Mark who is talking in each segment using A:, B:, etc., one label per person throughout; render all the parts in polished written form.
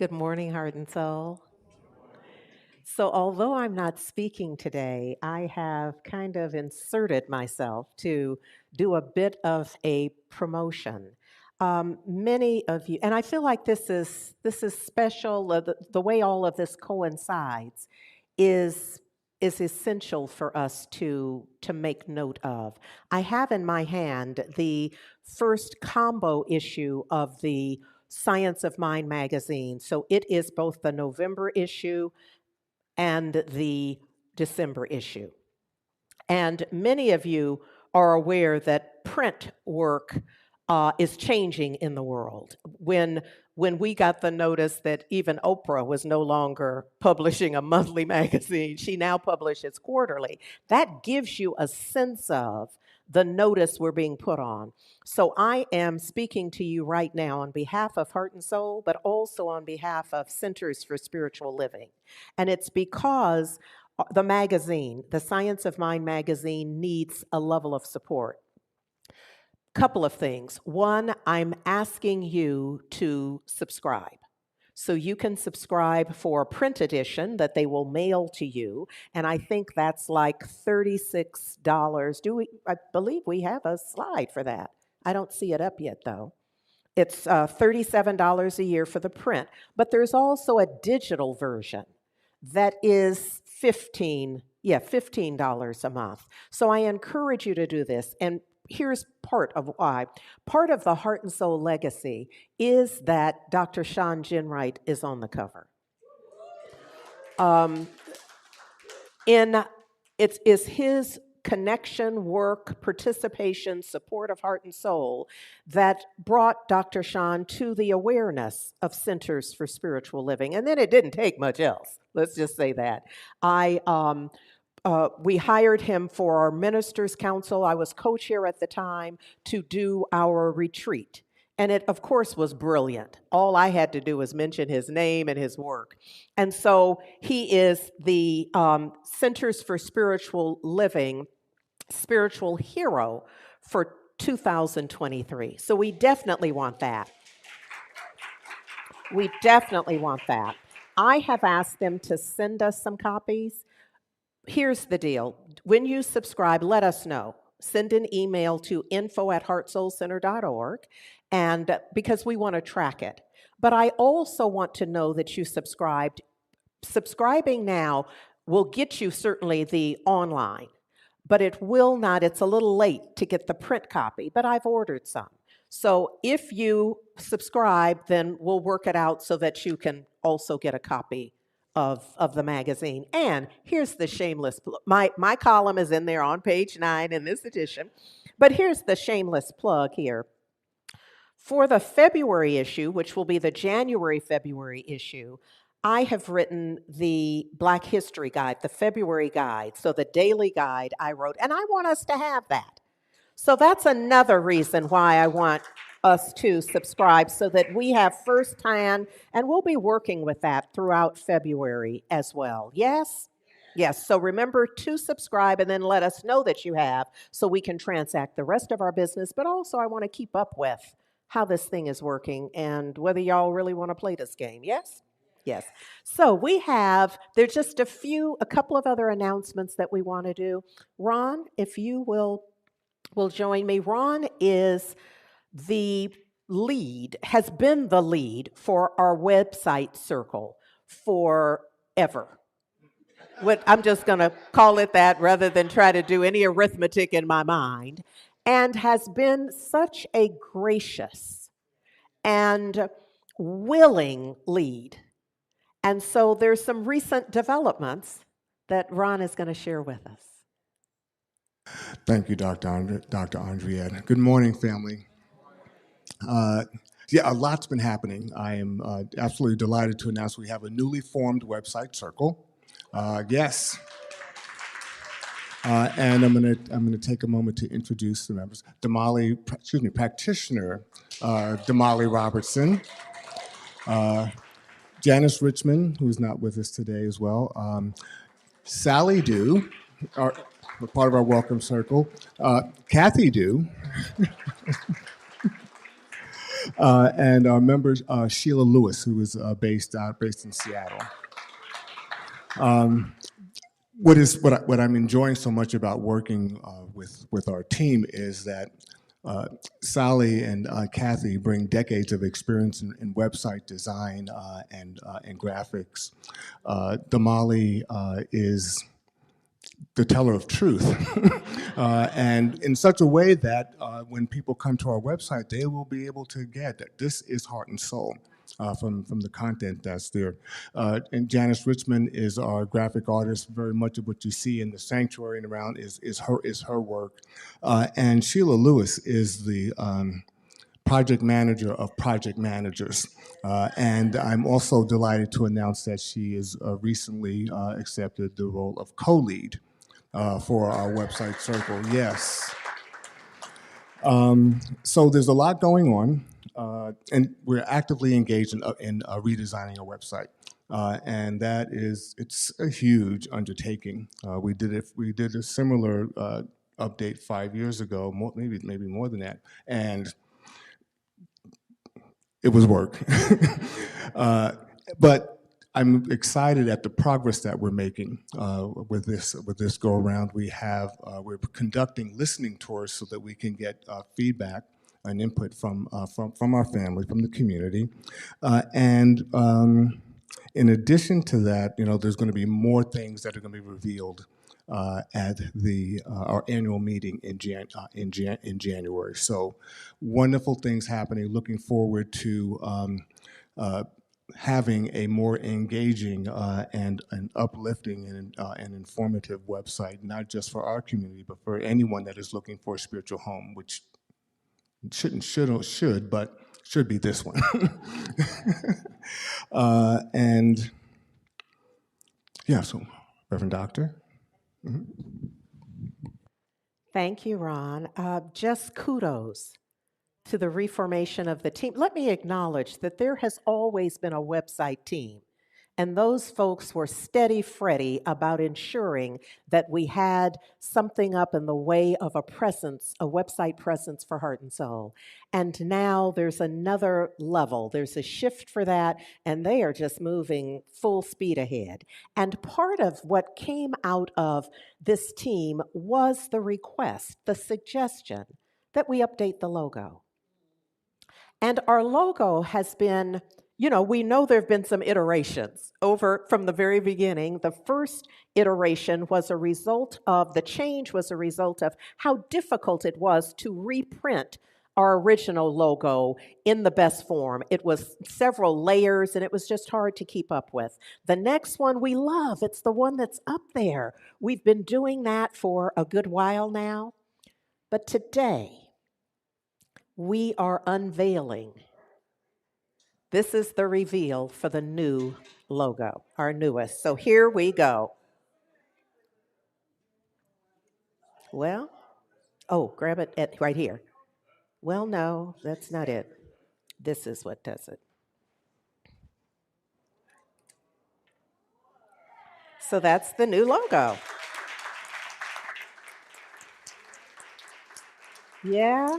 A: Good morning, Heart and Soul. So, although I'm not speaking today, I have kind of inserted myself to do a bit of a promotion. Many of you, and I feel like this is special. The way all of this coincides is is essential for us to make note of. I have in my hand the first combo issue of the Science of Mind magazine. So it is both the November issue and the December issue. And many of you are aware that print work is changing in the world. When we got the notice that even Oprah was no longer publishing a monthly magazine, she now publishes quarterly. That gives you a sense of the notice we're being put on. So I am speaking to you right now on behalf of Heart and Soul, but also on behalf of Centers for Spiritual Living. And it's because the magazine, the Science of Mind magazine, needs a level of support. Couple of things. One, I'm asking you to subscribe. So you can subscribe for a print edition that they will mail to you. And I think that's like $36. I believe we have a slide for that. I don't see it up yet though. It's $37 a year for the print, but there's also a digital version that is $15 a month. So I encourage you to do this. And here's part of why. Part of the Heart and Soul legacy is that Dr. Sean Ginwright is on the cover. Um, in it's is his connection, work, participation, support of Heart and Soul that brought Dr. Sean to the awareness of Centers for Spiritual Living. And then it didn't take much else. Let's just say that. We hired him for our ministers' council. I was co-chair at the time to do our retreat. And it, of course, was brilliant. All I had to do was mention his name and his work. And so he is the Centers for Spiritual Living spiritual hero for 2023. So we definitely want that. We definitely want that. I have asked them to send us some copies. Here's the deal. When you subscribe, let us know. Send an email to info@heartsoulcenter.org, and because we want to track it. But I also want to know that you subscribed. Subscribing now will get you certainly the online, but it will not, it's a little late to get the print copy, but I've ordered some. So if you subscribe, then we'll work it out so that you can also get a copy of the magazine. And here's the shameless, my column is in there on page 9 in this edition, but here's the shameless plug here. For the February issue, which will be the January-February issue, I have written the Black History Guide, the February guide, so the daily guide I wrote, and I want us to have that. So that's another reason why I want us to subscribe so that we have firsthand, and we'll be working with that throughout February as well. Yes? Yes. So remember to subscribe and then let us know that you have so we can transact the rest of our business. But also, I want to keep up with how this thing is working and whether y'all really want to play this game. Yes? Yes. So there's just a couple of other announcements that we want to do. Ron, if you will join me. Ron is has been the lead for our website circle forever. I'm just going to call it that rather than try to do any arithmetic in my mind, and has been such a gracious and willing lead. And so there's some recent developments that Ron is going to share with us.
B: Thank you, Dr. Andriette. Good morning, family. A lot's been happening. I am absolutely delighted to announce we have a newly formed website circle. Yes. And I'm gonna take a moment to introduce the members. Practitioner Damali Robertson, Janice Richmond, who's not with us today as well, Sally Dew, part of our welcome circle, Kathy Dew, And our member Sheila Lewis, who is based in Seattle. What I'm enjoying so much about working with our team is that Sally and Kathy bring decades of experience in website design and graphics. Damali is the teller of truth, and in such a way that when people come to our website, they will be able to get that this is heart and soul. From the content that's there. And Janice Richmond is our graphic artist. Very much of what you see in the sanctuary and around is her work. And Sheila Lewis is the project manager of project managers. And I'm also delighted to announce that she is recently accepted the role of co-lead for our website circle. Yes. So there's a lot going on, and we're actively engaged in redesigning our website. And it's a huge undertaking. We did a similar update 5 years ago, maybe more than that, and it was work. But I'm excited at the progress that we're making with this go around. We're conducting listening tours so that we can get feedback and input from our family, from the community, and in addition to that, there's going to be more things that are going to be revealed at our annual meeting in January. So, wonderful things happening. Looking forward to having a more engaging and uplifting and informative website, not just for our community, but for anyone that is looking for a spiritual home, which should, but should be this one. And yeah, so Reverend Doctor.
A: Thank you, Ron. Just kudos to the reformation of the team. Let me acknowledge that there has always been a website team, and those folks were steady Freddy about ensuring that we had something up in the way of a presence, a website presence for Heart and Soul. And now there's another level, there's a shift for that, and they are just moving full speed ahead. And part of what came out of this team was the request, the suggestion that we update the logo. And our logo has been, we know there have been some iterations over from the very beginning. The first iteration was a result of, the change was a result of how difficult it was to reprint our original logo in the best form. It was several layers and it was just hard to keep up with. The next one we love, it's the one that's up there. We've been doing that for a good while now. But today, we are unveiling. This is the reveal for the new logo, our newest. So here we go. Well, grab it right here. Well, no, that's not it. This is what does it. So that's the new logo. Yeah.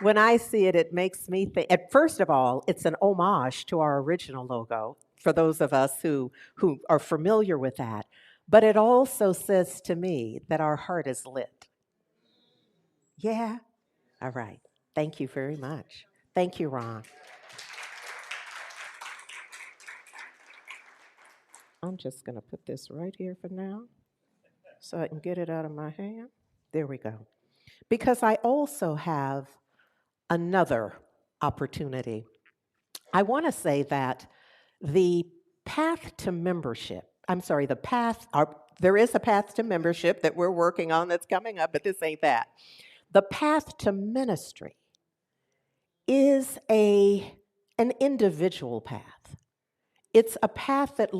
A: When I see it, it makes me think, first of all, it's an homage to our original logo, for those of us who are familiar with that. But it also says to me that our heart is lit. Yeah? All right. Thank you very much. Thank you, Ron. I'm just going to put this right here for now so I can get it out of my hand. There we go. Because I also have another opportunity. I want to say that the path to membership, there is a path to membership that we're working on that's coming up, but this ain't that. The path to ministry is an individual path. It's a path that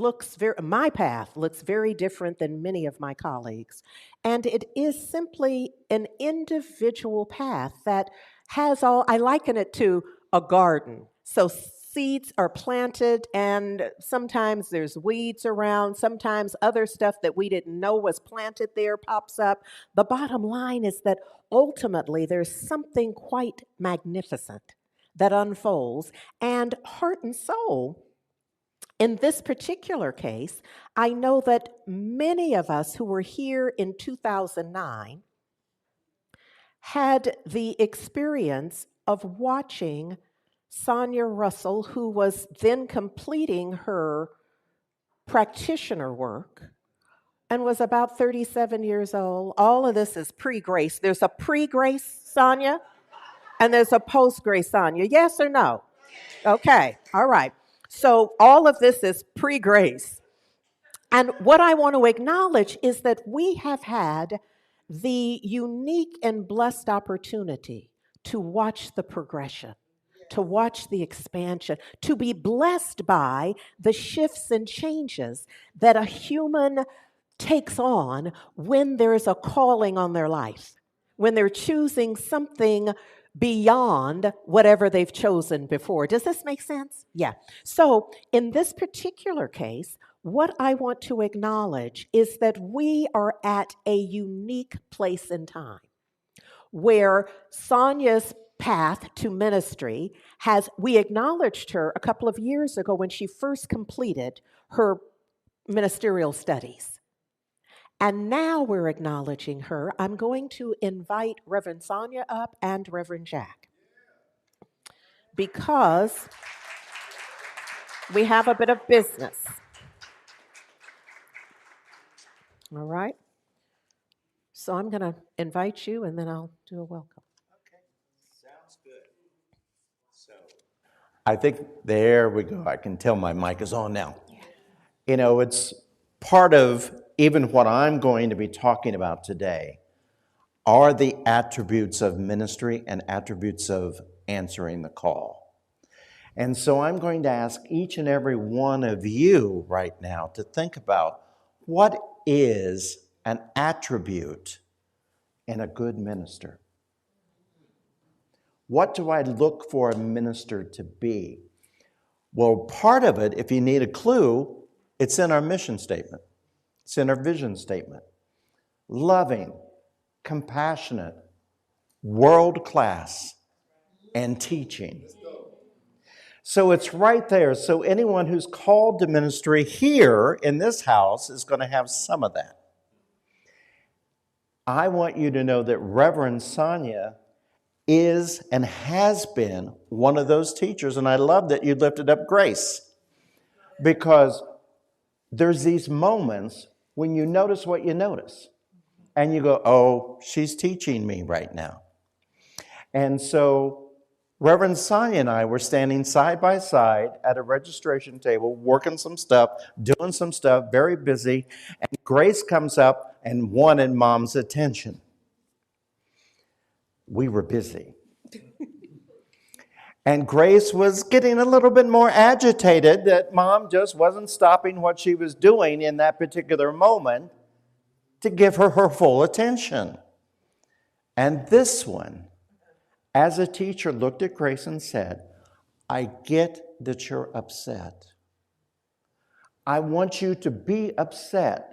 A: my path looks very different than many of my colleagues. And it is simply an individual path that has I liken it to a garden. So seeds are planted, and sometimes there's weeds around, sometimes other stuff that we didn't know was planted there pops up. The bottom line is that ultimately there's something quite magnificent that unfolds, and heart and soul. In this particular case, I know that many of us who were here in 2009 had the experience of watching Sonia Russell, who was then completing her practitioner work and was about 37 years old. All of this is pre grace. There's a pre grace Sonia and there's a post grace Sonia. Yes or no? Okay, all right. So all of this is pre grace. And what I want to acknowledge is that we have had the unique and blessed opportunity to watch the progression, to watch the expansion, to be blessed by the shifts and changes that a human takes on when there's a calling on their life, when they're choosing something beyond whatever they've chosen before. Does this make sense? Yeah. So, in this particular case, what I want to acknowledge is that we are at a unique place in time where Sonia's path to ministry we acknowledged her a couple of years ago when she first completed her ministerial studies. And now we're acknowledging her. I'm going to invite Reverend Sonia up and Reverend Jack because we have a bit of business. All right? So I'm going to invite you and then I'll do a welcome.
C: Okay, sounds good. So I think there we go. I can tell my mic is on now. You know, it's part of even what I'm going to be talking about today are the attributes of ministry and attributes of answering the call. And so I'm going to ask each and every one of you right now to think about what is an attribute in a good minister. What do I look for a minister to be? Well, part of it, if you need a clue, it's in our mission statement. It's in our vision statement. Loving, compassionate, world-class, and teaching. So it's right there. So anyone who's called to ministry here in this house is going to have some of that. I want you to know that Reverend Sonia is and has been one of those teachers, and I love that you lifted up Grace, because there's these moments when you notice what you notice, and you go, oh, she's teaching me right now. And so Reverend Sonia and I were standing side by side at a registration table, working some stuff, doing some stuff, very busy, and Grace comes up and wanted Mom's attention. We were busy. And Grace was getting a little bit more agitated that Mom just wasn't stopping what she was doing in that particular moment to give her her full attention. And this one, as a teacher, looked at Grace and said, I get that you're upset. I want you to be upset.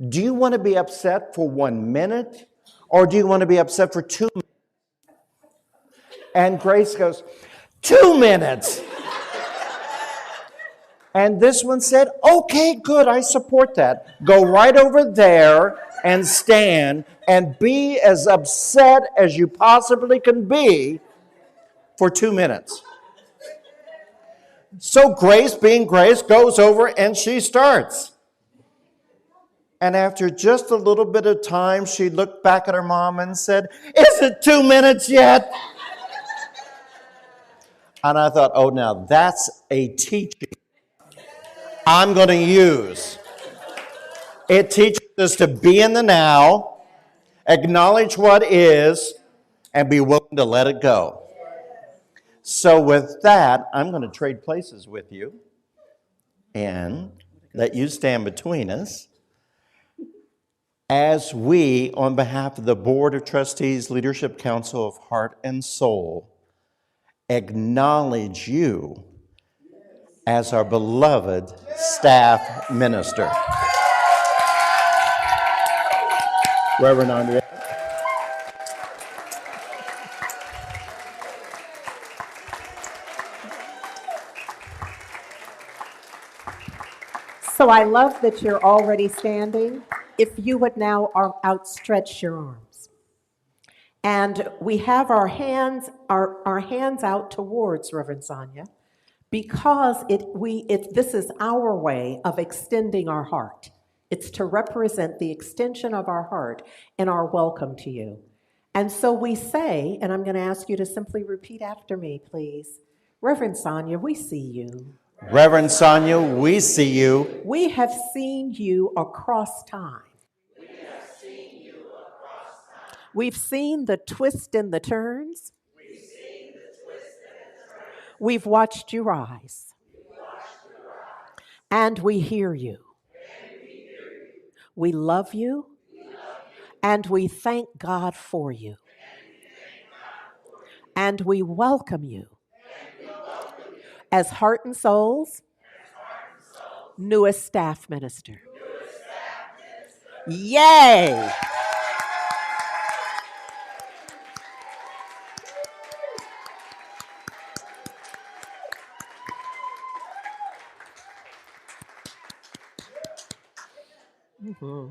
C: Do you want to be upset for 1 minute, or do you want to be upset for 2 minutes? And Grace goes, 2 minutes. And this one said, okay, good, I support that. Go right over there and stand and be as upset as you possibly can be for 2 minutes. So Grace, being Grace, goes over and she starts. And after just a little bit of time, she looked back at her mom and said, is it 2 minutes yet? And I thought, oh, now that's a teaching I'm going to use. It teaches us to be in the now, acknowledge what is, and be willing to let it go. So with that, I'm going to trade places with you and let you stand between us as we, on behalf of the Board of Trustees, Leadership Council of Heart and Soul, acknowledge you as our beloved staff minister. Reverend Andrea.
A: So I love that you're already standing. If you would now outstretch your arms. And we have our hands out towards Reverend Sonia because this is our way of extending our heart. It's to represent the extension of our heart and our welcome to you. And so we say, and I'm going to ask you to simply repeat after me, please. Reverend Sonia, we see you.
C: Reverend Sonia, we see you.
A: We have seen you across time. We've seen the twists and the turns. We've watched you rise. And we hear you. We love you. And we thank God for you. And we welcome you as Heart and Soul's newest staff minister. Yay! Mm-hmm.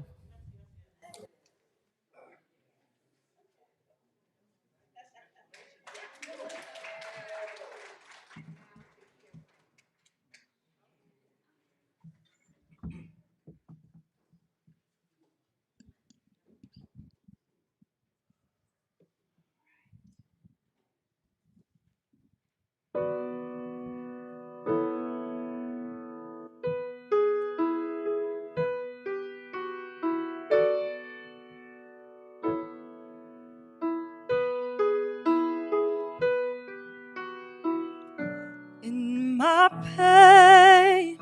D: In my pain,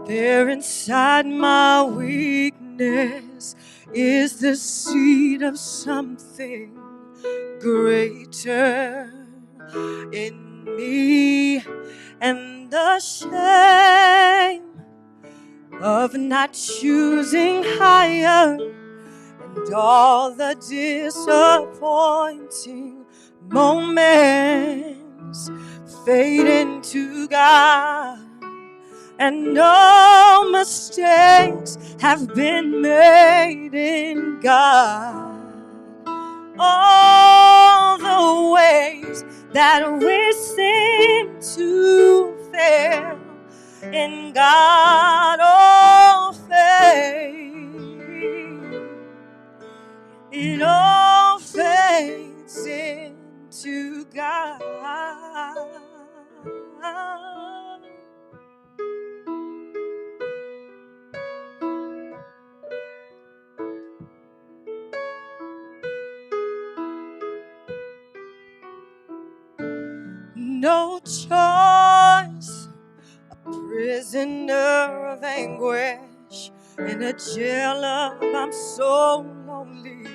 D: there inside my weakness is the seed of something greater in me, and the shame of not choosing higher and all the disappointing moments fade into God, and no mistakes have been made in God. All the ways that we seem to fail in God all fade. It all fades into God. No choice, prisoner of anguish in a jail of I'm so lonely,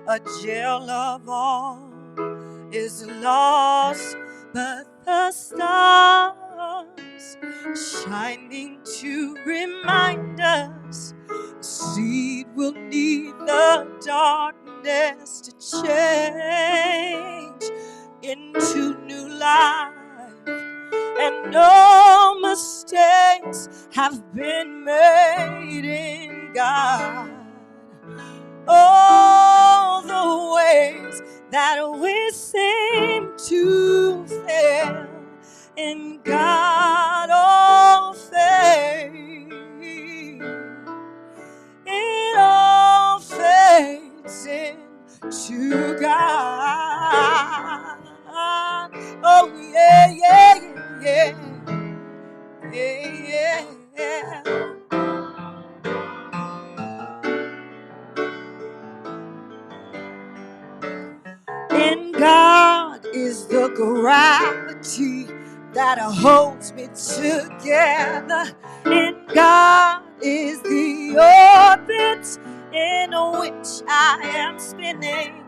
D: a jail of all is lost, but the stars shining to remind us the seed will need the darkness to change into new life, and no mistakes have been made in God. All the ways that we seem to fail in God all fade. It all fades into God. Oh yeah, yeah, yeah, yeah, yeah. In God is the gravity that holds me together. In God is the orbit in which I am spinning.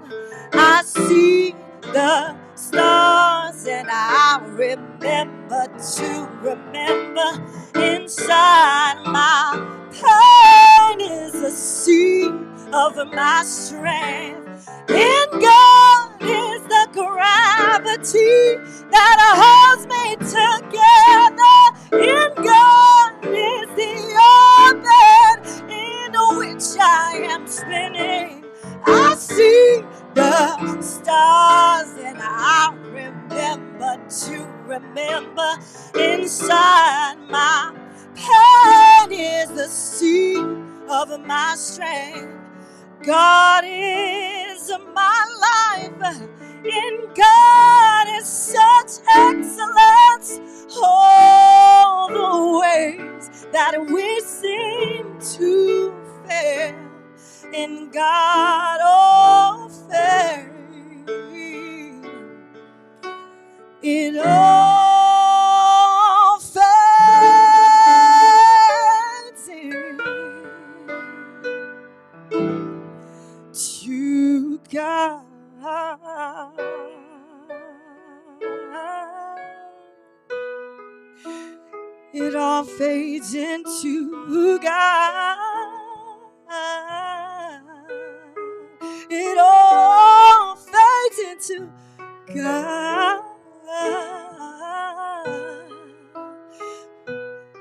D: I see the stars and I I remember to remember inside my pain is the seed of my strength. In God is the gravity that holds me together. In God is the orbit in which I am spinning. I see the stars and I remember to remember inside my pain is the seed of my strength. God is my life. In God is such excellence. All the ways that we seem to fail, in God all fail. It all fades in to God. It all fades into God. It all fades into God.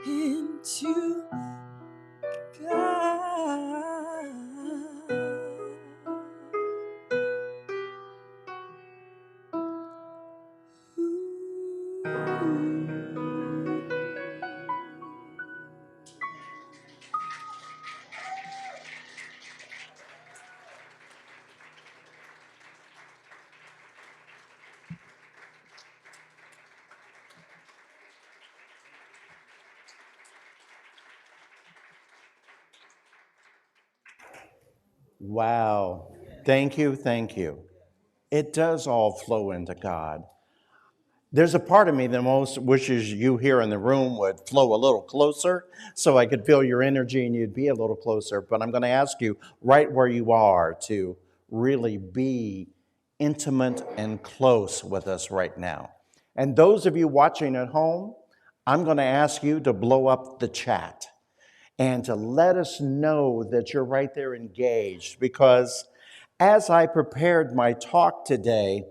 D: Into God.
C: Wow. Thank you, thank you. It does all flow into God. There's a part of me that most wishes you here in the room would flow a little closer so I could feel your energy and you'd be a little closer. But I'm going to ask you right where you are to really be intimate and close with us right now. And those of you watching at home, I'm going to ask you to blow up the chat and to let us know that you're right there engaged, because as I prepared my talk today,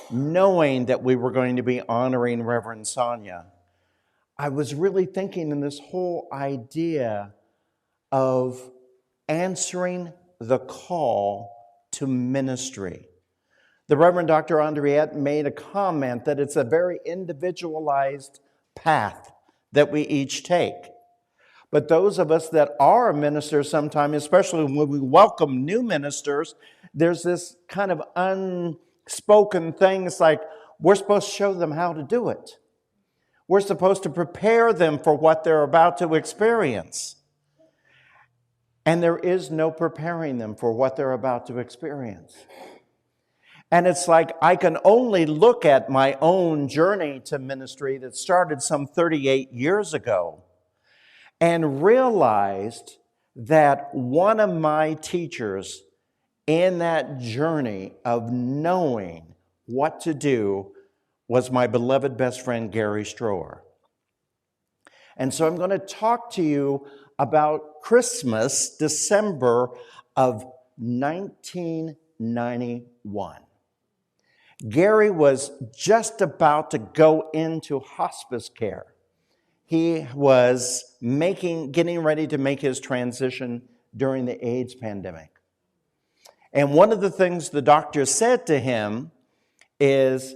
C: knowing that we were going to be honoring Reverend Sonia, I was really thinking in this whole idea of answering the call to ministry. The Reverend Dr. Andriette made a comment that it's a very individualized path that we each take. But those of us that are ministers sometimes, especially when we welcome new ministers, there's this kind of unspoken thing. It's like we're supposed to show them how to do it. We're supposed to prepare them for what they're about to experience. And there is no preparing them for what they're about to experience. And it's like I can only look at my own journey to ministry that started some 38 years ago and realized that one of my teachers in that journey of knowing what to do was my beloved best friend, Gary Stroher. And so I'm going to talk to you about Christmas, December of 1991. Gary was just about to go into hospice care. He was getting ready to make his transition during the AIDS pandemic. And one of the things the doctor said to him is,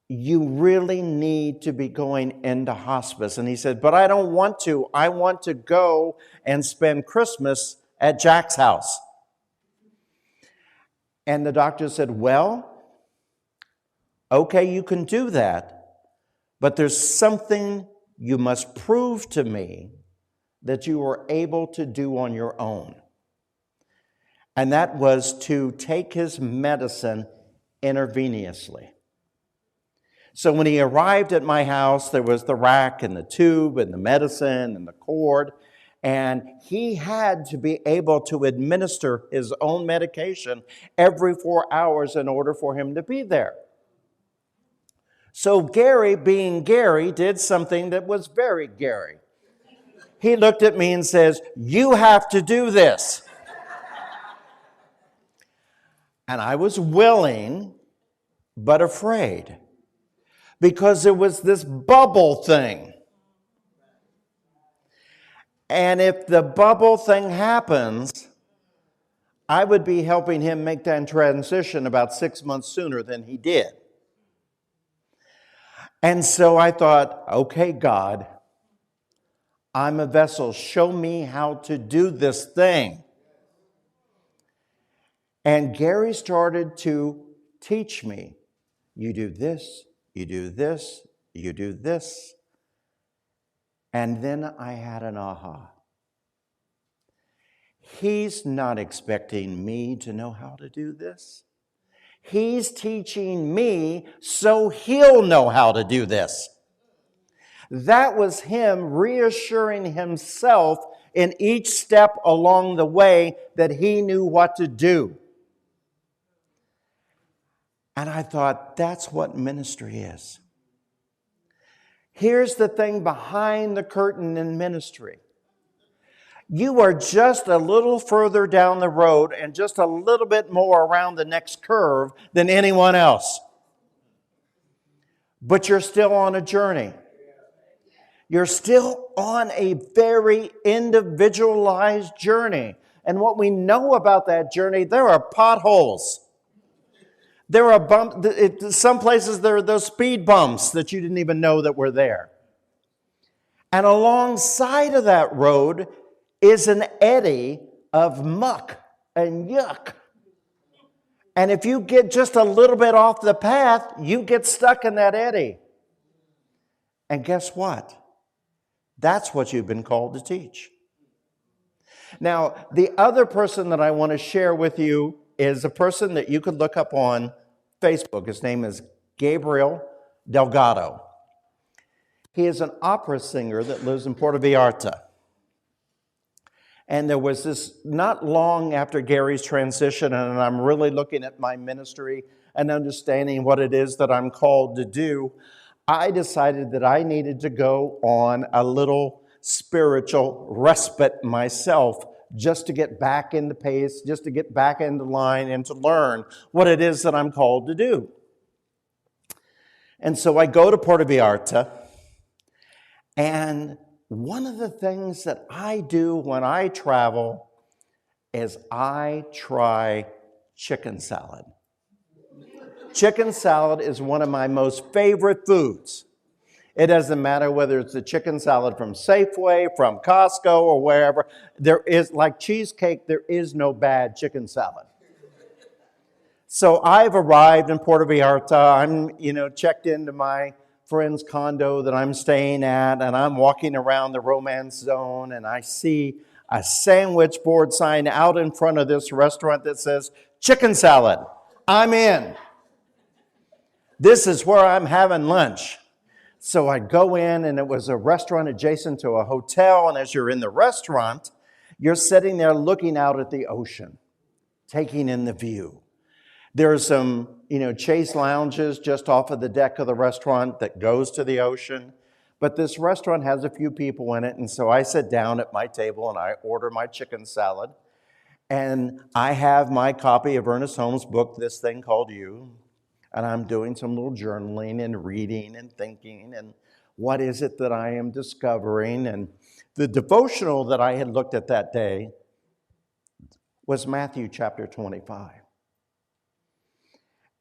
C: you really need to be going into hospice. And he said, but I don't want to. I want to go and spend Christmas at Jack's house. And the doctor said, well, okay, you can do that, but there's something you must prove to me that you were able to do on your own. And that was to take his medicine intravenously. So when he arrived at my house, there was the rack and the tube and the medicine and the cord, and he had to be able to administer his own medication every 4 hours in order for him to be there. So Gary, being Gary, did something that was very Gary. He looked at me and says, "You have to do this." And I was willing, but afraid, because there was this bubble thing. And if the bubble thing happens, I would be helping him make that transition about 6 months sooner than he did. And so I thought, okay, God, I'm a vessel. Show me how to do this thing. And Gary started to teach me. You do this, you do this, you do this. And then I had an aha. He's not expecting me to know how to do this. He's teaching me so he'll know how to do this. That was him reassuring himself in each step along the way that he knew what to do. And I thought, that's what ministry is. Here's the thing behind the curtain in ministry. You are just a little further down the road and just a little bit more around the next curve than anyone else. But you're still on a journey. You're still on a very individualized journey. And what we know about that journey, there are potholes. There are bumps. Some places there are those speed bumps that you didn't even know that were there. And alongside of that road is an eddy of muck and yuck. And if you get just a little bit off the path, you get stuck in that eddy. And guess what? That's what you've been called to teach. Now, the other person that I want to share with you is a person that you could look up on Facebook. His name is Gabriel Delgado. He is an opera singer that lives in Puerto Vallarta. And there was this, not long after Gary's transition, and I'm really looking at my ministry and understanding what it is that I'm called to do, I decided that I needed to go on a little spiritual respite myself, just to get back in the pace, just to get back into line and to learn what it is that I'm called to do. And so I go to Puerto Vallarta, and one of the things that I do when I travel is I try chicken salad. Chicken salad is one of my most favorite foods. It doesn't matter whether it's a chicken salad from Safeway, from Costco, or wherever. There is, like cheesecake, there is no bad chicken salad. So I've arrived in Puerto Vallarta. I'm, checked into my friend's condo that I'm staying at, and I'm walking around the romance zone, and I see a sandwich board sign out in front of this restaurant that says, chicken salad. I'm in. This is where I'm having lunch. So I go in, and it was a restaurant adjacent to a hotel, and as you're in the restaurant, you're sitting there looking out at the ocean, taking in the view. There are some, chase lounges just off of the deck of the restaurant that goes to the ocean. But this restaurant has a few people in it, and so I sit down at my table and I order my chicken salad. And I have my copy of Ernest Holmes' book, This Thing Called You. And I'm doing some little journaling and reading and thinking, and what is it that I am discovering? And the devotional that I had looked at that day was Matthew chapter 25.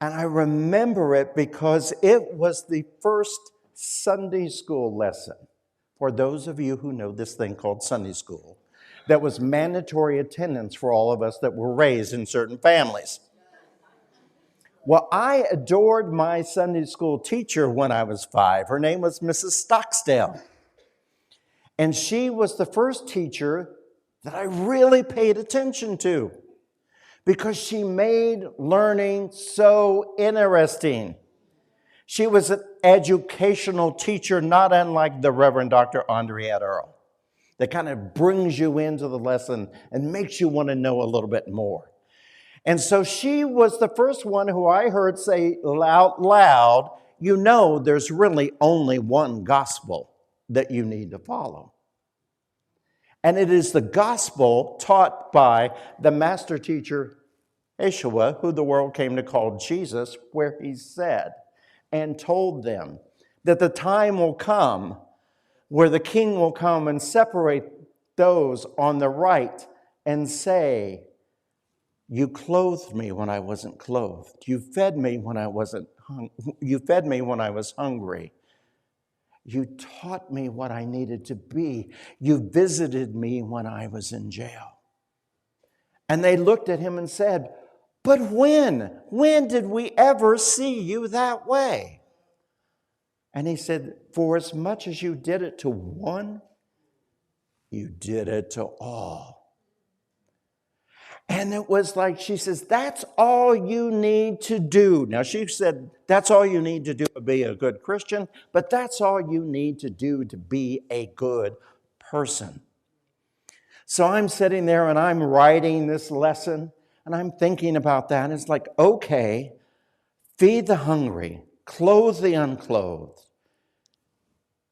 C: And I remember it because it was the first Sunday school lesson, for those of you who know this thing called Sunday school, that was mandatory attendance for all of us that were raised in certain families. Well, I adored my Sunday school teacher when I was 5. Her name was Mrs. Stocksdale. And she was the first teacher that I really paid attention to because she made learning so interesting. She was an educational teacher, not unlike the Reverend Dr. Andriette Earl, that kind of brings you into the lesson and makes you want to know a little bit more. And so she was the first one who I heard say out loud, you know there's really only one gospel that you need to follow. And it is the gospel taught by the master teacher, Yeshua, who the world came to call Jesus, where he said and told them that the time will come where the king will come and separate those on the right and say, you clothed me when I wasn't clothed. You fed me when I wasn't you fed me when I was hungry. You taught me what I needed to be. You visited me when I was in jail. And they looked at him and said, but when? When did we ever see you that way? And he said, for as much as you did it to one, you did it to all. And it was like, she says, that's all you need to do. Now, she said, that's all you need to do to be a good Christian, but that's all you need to do to be a good person. So I'm sitting there and I'm writing this lesson and I'm thinking about that. And it's like, okay, feed the hungry, clothe the unclothed,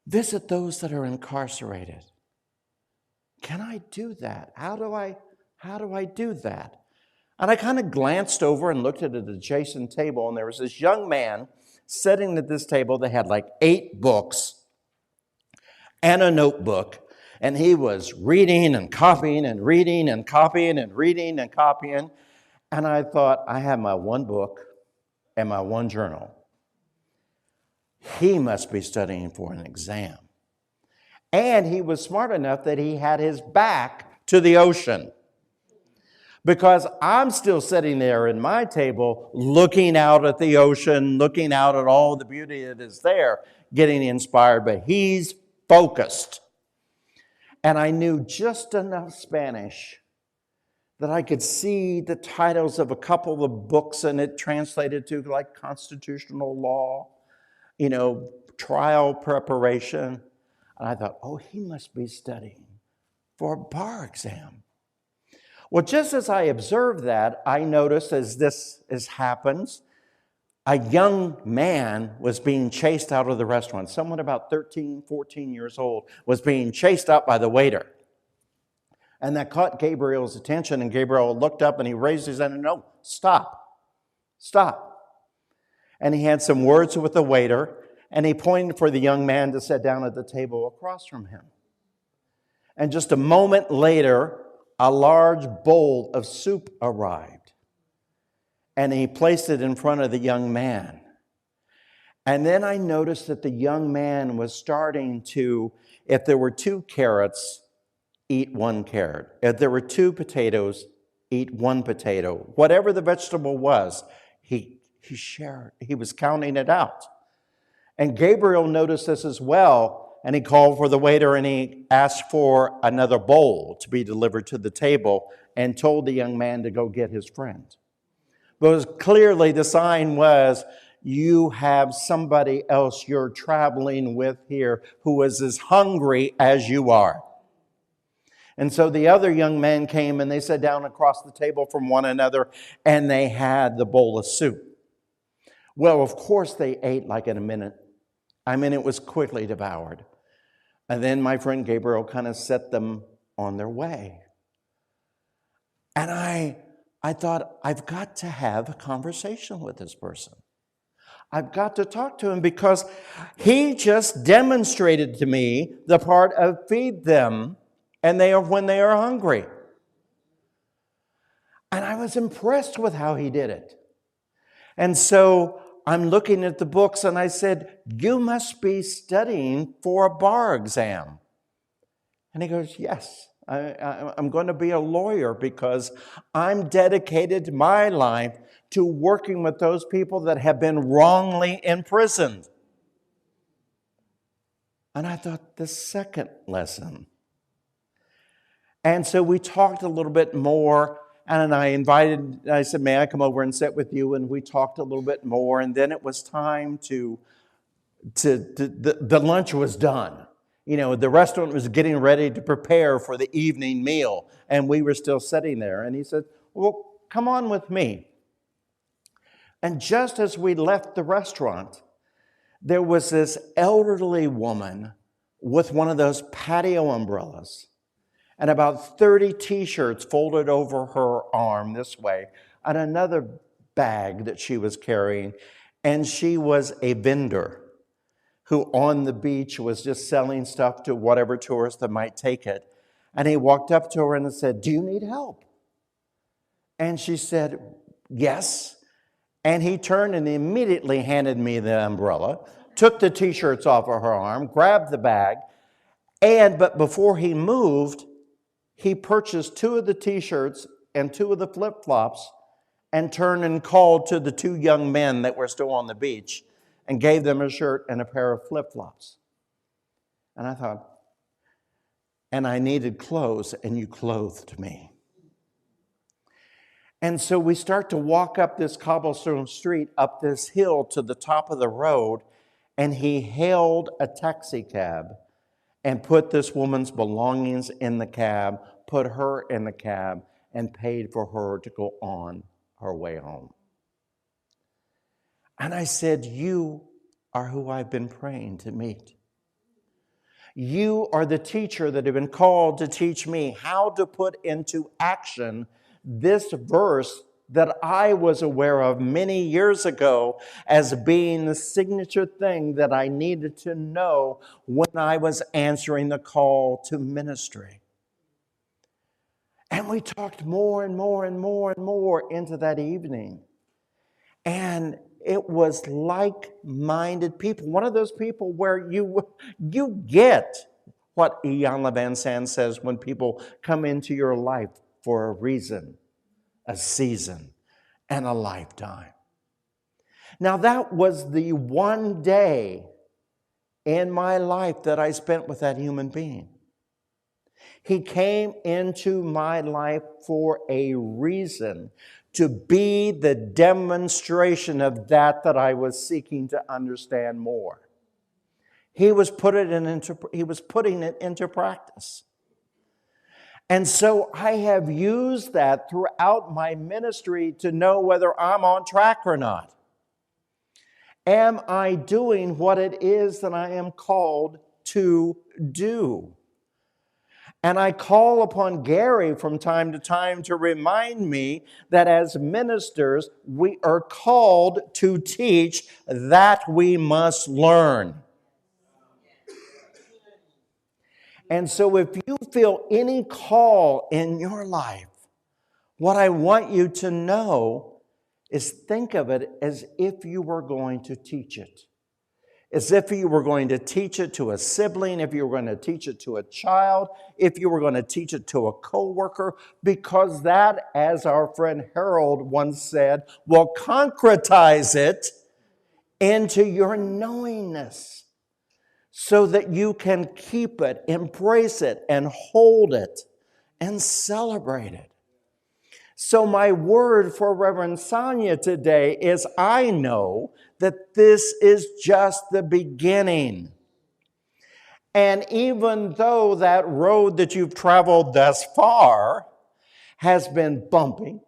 C: visit those that are incarcerated. Can I do that? How do I do that? And I kind of glanced over and looked at an adjacent table, and there was this young man sitting at this table that had like 8 books and a notebook, and he was reading and copying and reading and copying and reading and copying. And I thought, I have my one book and my one journal. He must be studying for an exam. And he was smart enough that he had his back to the ocean. Because I'm still sitting there in my table, looking out at the ocean, looking out at all the beauty that is there, getting inspired, but he's focused. And I knew just enough Spanish that I could see the titles of a couple of books, and it translated to like constitutional law, trial preparation. And I thought, oh, he must be studying for a bar exam. Well, just as I observed that, I noticed as happens, a young man was being chased out of the restaurant. Someone about 13, 14 years old was being chased out by the waiter. And that caught Gabriel's attention, and Gabriel looked up and he raised his hand and, no, stop. And he had some words with the waiter, and he pointed for the young man to sit down at the table across from him. And just a moment later, a large bowl of soup arrived, and he placed it in front of the young man. And then I noticed that the young man was starting to, if there were 2 carrots, eat 1 carrot. If there were 2 potatoes, eat 1 potato. Whatever the vegetable was, he shared. He was counting it out. And Gabriel noticed this as well. And he called for the waiter and he asked for another bowl to be delivered to the table and told the young man to go get his friend. But clearly the sign was, you have somebody else you're traveling with here who is as hungry as you are. And so the other young man came and they sat down across the table from one another and they had the bowl of soup. Well, of course they ate like in a minute. I mean, it was quickly devoured. And then my friend Gabriel kind of set them on their way. And I thought, I've got to have a conversation with this person. I've got to talk to him because he just demonstrated to me the part of feed them and when they are hungry. And I was impressed with how he did it. And so I'm looking at the books and I said, you must be studying for a bar exam. And he goes, yes, I'm going to be a lawyer because I'm dedicated my life to working with those people that have been wrongly imprisoned. And I thought, the second lesson. And so we talked a little bit more. And I said, may I come over and sit with you? And we talked a little bit more. And then it was time the lunch was done. The restaurant was getting ready to prepare for the evening meal. And we were still sitting there. And he said, well, come on with me. And just as we left the restaurant, there was this elderly woman with one of those patio umbrellas and about 30 t-shirts folded over her arm this way, and another bag that she was carrying. And she was a vendor who on the beach was just selling stuff to whatever tourist that might take it. And he walked up to her and said, "Do you need help?" And she said, "Yes." And he turned and immediately handed me the umbrella, took the t-shirts off of her arm, grabbed the bag, but before he moved, he purchased 2 of the t-shirts and 2 of the flip-flops and turned and called to the 2 young men that were still on the beach and gave them a shirt and a pair of flip-flops. And I thought, and I needed clothes, and you clothed me. And so we start to walk up this cobblestone street, up this hill to the top of the road, and he hailed a taxi cab and put this woman's belongings in the cab, put her in the cab, and paid for her to go on her way home. And I said, "You are who I've been praying to meet. You are the teacher that have been called to teach me how to put into action this verse that I was aware of many years ago as being the signature thing that I needed to know when I was answering the call to ministry." And we talked more and more and more and more into that evening. And it was like-minded people. One of those people where you get what Iyanla Van Sant says when people come into your life for a reason, a season, and a lifetime. Now, that was the one day in my life that I spent with that human being. He came into my life for a reason, to be the demonstration of that I was seeking to understand more. He was putting it into practice. And so I have used that throughout my ministry to know whether I'm on track or not. Am I doing what it is that I am called to do? And I call upon Gary from time to time to remind me that as ministers, we are called to teach that we must learn. And so if you feel any call in your life, what I want you to know is think of it as if you were going to teach it. As if you were going to teach it to a sibling, if you were going to teach it to a child, if you were going to teach it to a coworker, because that, as our friend Harold once said, will concretize it into your knowingness so that you can keep it, embrace it, and hold it, and celebrate it. So my word for Reverend Sonia today is, I know that this is just the beginning. And even though that road that you've traveled thus far has been bumpy,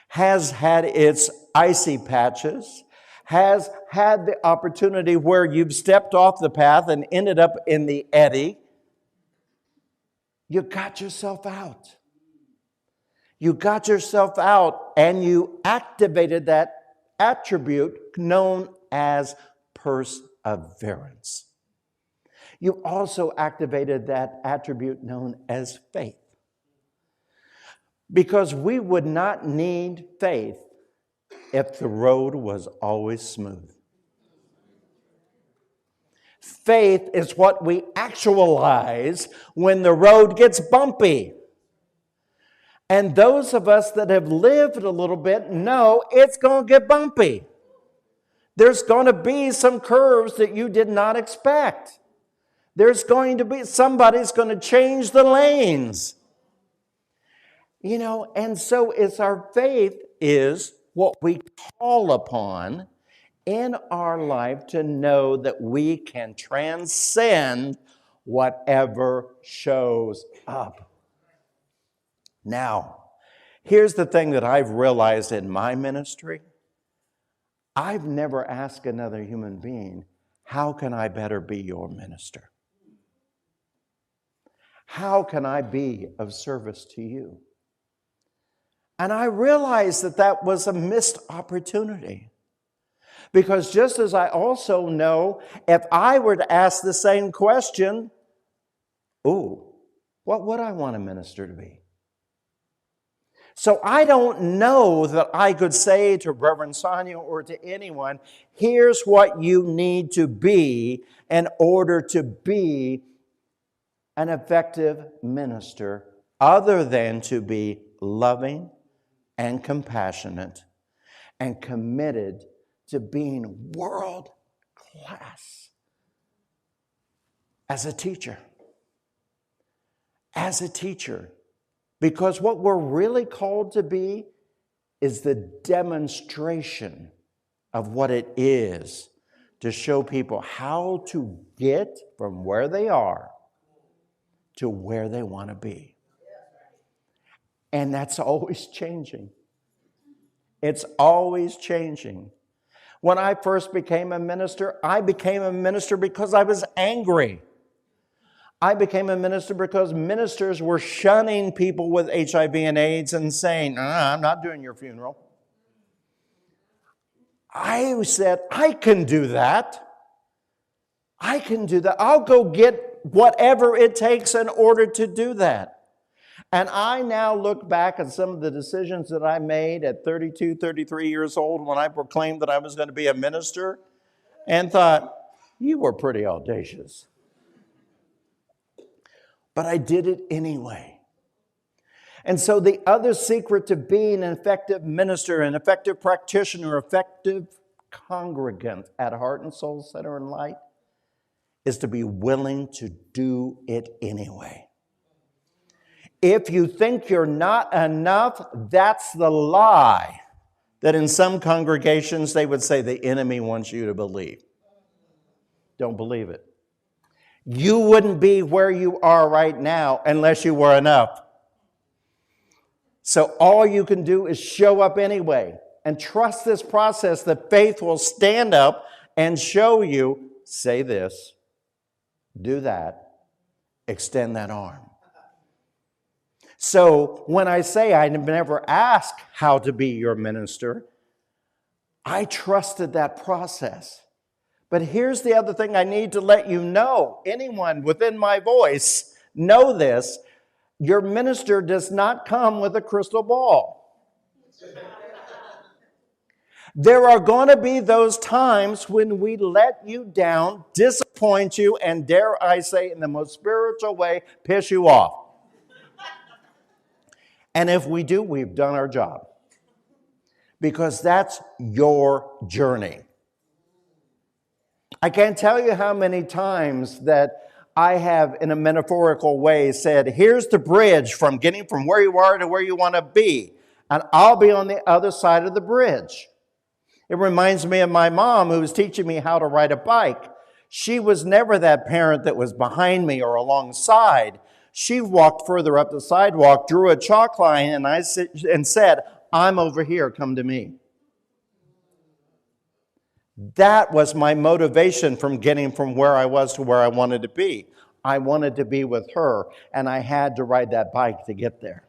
C: has had its icy patches, has had the opportunity where you've stepped off the path and ended up in the eddy, you got yourself out. You got yourself out and you activated that attribute known as perseverance. You also activated that attribute known as faith. Because we would not need faith if the road was always smooth. Faith is what we actualize when the road gets bumpy. And those of us that have lived a little bit know it's going to get bumpy. There's going to be some curves that you did not expect. There's going to be, somebody's going to change the lanes. You know, and so it's our faith is what we call upon in our life to know that we can transcend whatever shows up. Now, here's the thing that I've realized in my ministry. I've never asked another human being, how can I better be your minister? How can I be of service to you? And I realized that that was a missed opportunity. Because just as I also know, if I were to ask the same question, what would I want a minister to be? So I don't know that I could say to Reverend Sonia or to anyone, here's what you need to be in order to be an effective minister, other than to be loving and compassionate and committed to being world class as a teacher. As a teacher. Because what we're really called to be is the demonstration of what it is to show people how to get from where they are to where they want to be. And that's always changing. It's always changing. When I first became a minister, I became a minister because I was angry. I became a minister because ministers were shunning people with HIV and AIDS and saying, I'm not doing your funeral. I said, I can do that. I can do that. I'll go get whatever it takes in order to do that. And I now look back at some of the decisions that I made at 32, 33 years old when I proclaimed that I was going to be a minister and thought, you were pretty audacious. But I did it anyway. And so the other secret to being an effective minister, an effective practitioner, effective congregant at Heart and Soul Center and Light is to be willing to do it anyway. If you think you're not enough, that's the lie that in some congregations they would say the enemy wants you to believe. Don't believe it. You wouldn't be where you are right now unless you were enough. So all you can do is show up anyway and trust this process that faith will stand up and show you, say this, do that, extend that arm. So when I say I never asked how to be your minister, I trusted that process. But here's the other thing I need to let you know. Anyone within my voice, know this. Your minister does not come with a crystal ball. There are going to be those times when we let you down, disappoint you, and dare I say in the most spiritual way, piss you off. And if we do, we've done our job. Because that's your journey. I can't tell you how many times that I have, in a metaphorical way, said, here's the bridge from getting from where you are to where you want to be. And I'll be on the other side of the bridge. It reminds me of my mom who was teaching me how to ride a bike. She was never that parent that was behind me or alongside. She walked further up the sidewalk, drew a chalk line, and said, I'm over here, come to me. That was my motivation from getting from where I was to where I wanted to be. I wanted to be with her, and I had to ride that bike to get there.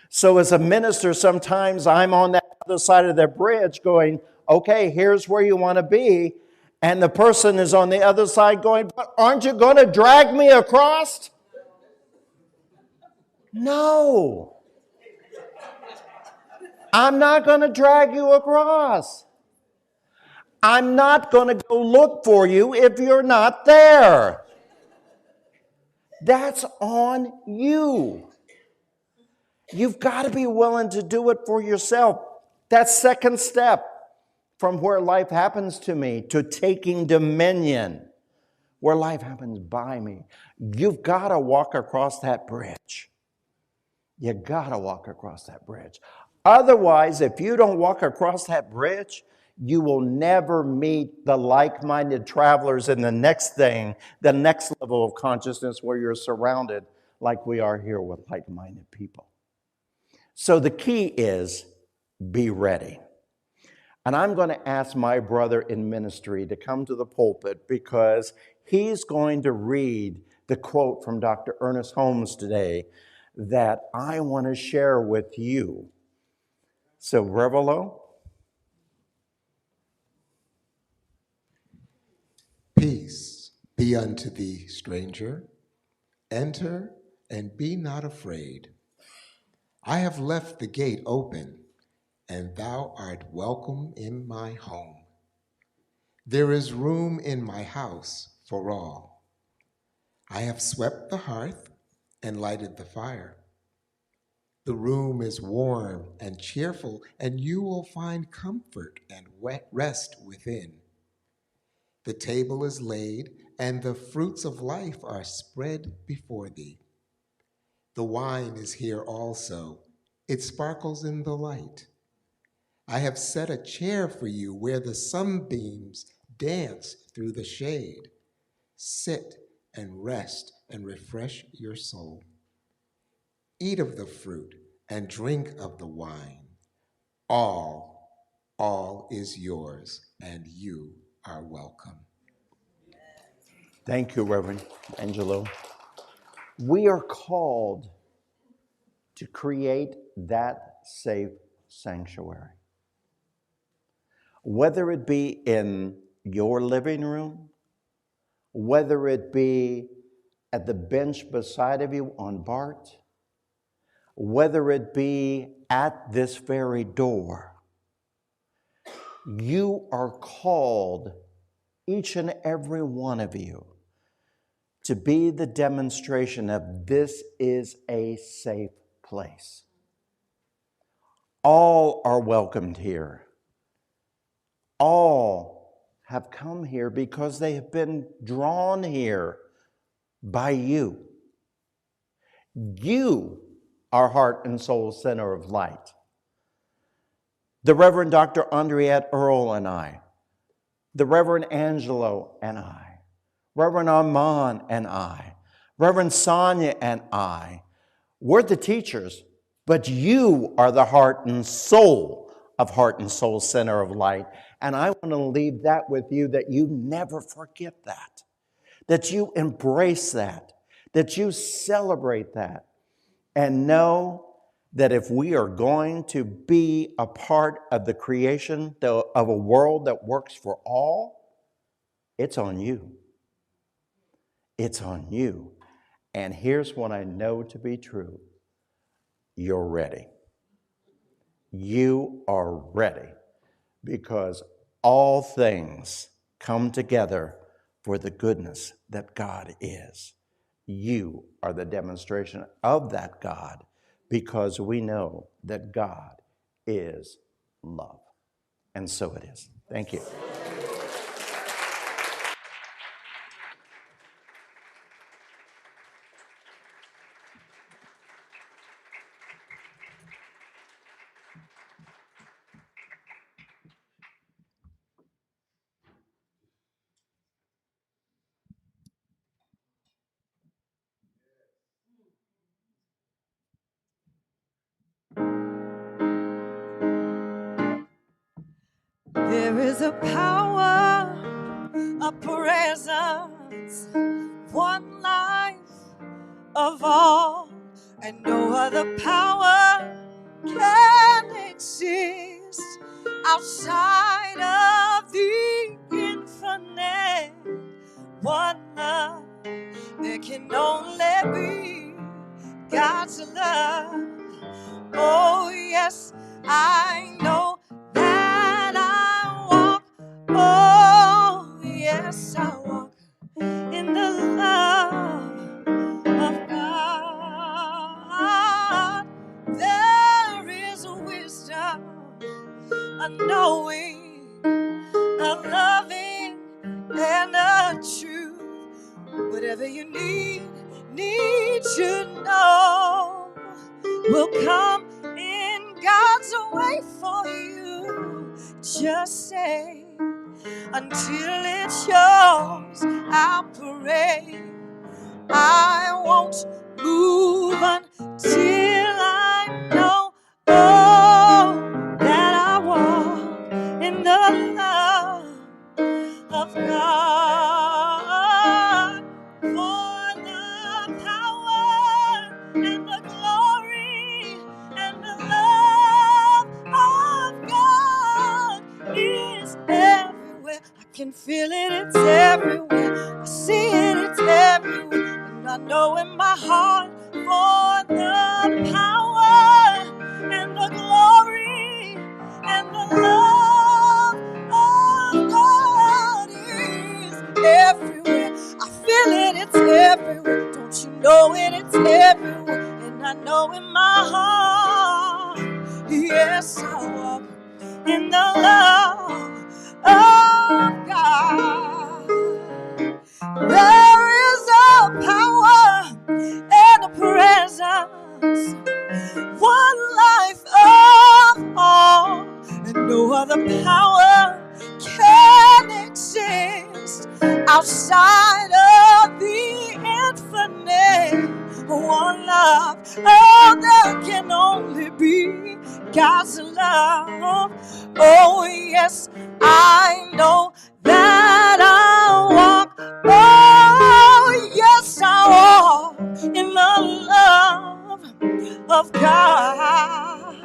C: So as a minister, sometimes I'm on that other side of the bridge going, okay, here's where you want to be. And the person is on the other side going, but aren't you going to drag me across? No. I'm not going to drag you across. I'm not going to go look for you if you're not there. That's on you. You've got to be willing to do it for yourself. That second step from where life happens to me to taking dominion, where life happens by me. You've got to walk across that bridge. You got to walk across that bridge. Otherwise, if you don't walk across that bridge, you will never meet the like-minded travelers in the next thing, the next level of consciousness where you're surrounded like we are here with like-minded people. So the key is be ready. And I'm going to ask my brother in ministry to come to the pulpit because he's going to read the quote from Dr. Ernest Holmes today that I want to share with you. So, Revelo.
E: Peace be unto thee, stranger. Enter and be not afraid. I have left the gate open, and thou art welcome in my home. There is room in my house for all. I have swept the hearth and lighted the fire. The room is warm and cheerful, and you will find comfort and rest within. The table is laid, and the fruits of life are spread before thee. The wine is here also. It sparkles in the light. I have set a chair for you where the sunbeams dance through the shade. Sit and rest and refresh your soul. Eat of the fruit and drink of the wine. All is yours, and you are welcome.
C: Thank you, Reverend Angelo. We are called to create that safe sanctuary. Whether it be in your living room, whether it be at the bench beside of you on BART, whether it be at this very door, you are called, each and every one of you, to be the demonstration of this is a safe place. All are welcomed here. All have come here because they have been drawn here by you. You are heart and soul center of light. The Reverend Dr. Andriette Earl and I, the Reverend Angelo and I, Reverend Armand and I, Reverend Sonia and I, we're the teachers, but you are the heart and soul of Heart and Soul Center of Light. And I want to leave that with you, that you never forget that you embrace that you celebrate that, and know that if we are going to be a part of the creation of a world that works for all, it's on you. It's on you. And here's what I know to be true. You're ready. You are ready, because all things come together for the goodness that God is. You are the demonstration of that God, because we know that God is love. And so it is. Thank you.
D: There is a power, a presence, one life of all, and no other power can exist outside of the infinite. One love, there can only be God's love. Oh yes, I know that I walk. Oh yes, I walk in the love of God. There is a wisdom, a knowing, a loving, and a truth. Whatever you need to know will come in God's way for you. Just say, until it's yours, I'll pray. I won't move until I know, oh, that I walk in know in my heart for the power and the glory and the love of God is everywhere. I feel it, it's everywhere. Don't you know it, it's everywhere. And I know in my heart, yes, I walk in the love of God. There is a power and a presence, one life of all, and no other power can exist outside of the infinite. One love, oh, there can only be God's love. Oh, yes, I know that I walk. Oh, yes, I walk in the love of God.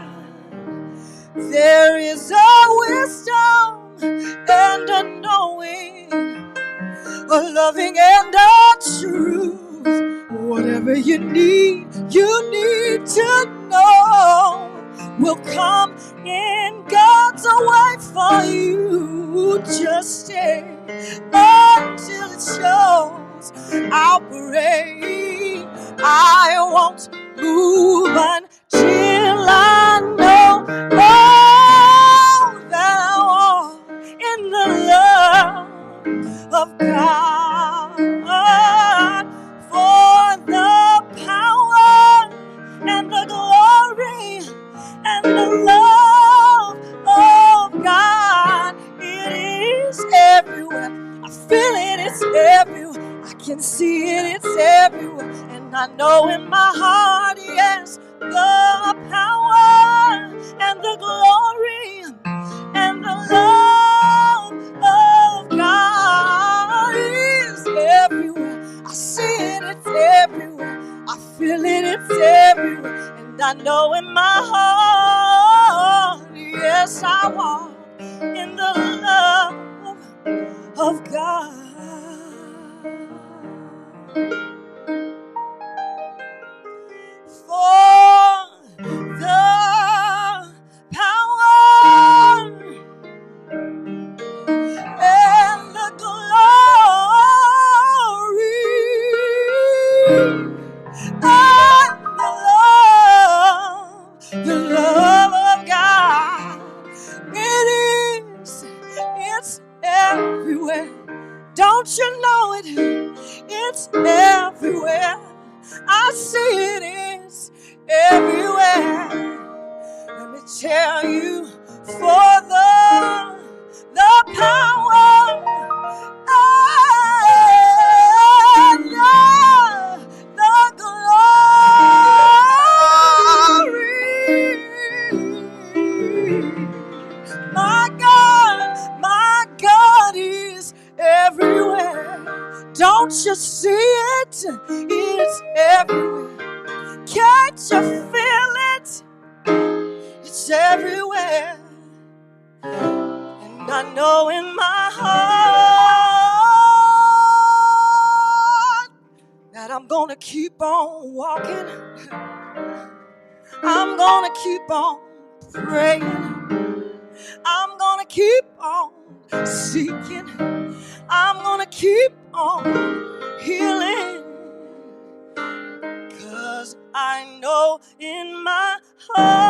D: There is a wisdom and a knowing, a loving and a truth. Whatever you need to know will come in God's way for you. Just stay until it shows. I'll pray. I won't move until I know, oh, that I walk in the love of God. For the power and the glory and the love of God, it is everywhere. I feel it, it's everywhere. I can see it, it's everywhere. And I know in my heart, yes, the power and the glory and the love of God is everywhere. I see it, it's everywhere. I feel it, it's everywhere. And I know in my heart, yes, I walk in the love of God. For the power and the glory and the love of God. It's everywhere. Don't you know it? It's everywhere. I see it is everywhere. Let me tell you, for the power and the glory. My God is everywhere. Don't you see it? It's everywhere. Can't you feel it? It's everywhere. And I know in my heart that I'm gonna keep on walking. I'm gonna keep on praying. I'm gonna keep on seeking. I'm gonna keep on healing. 'Cause I know in my heart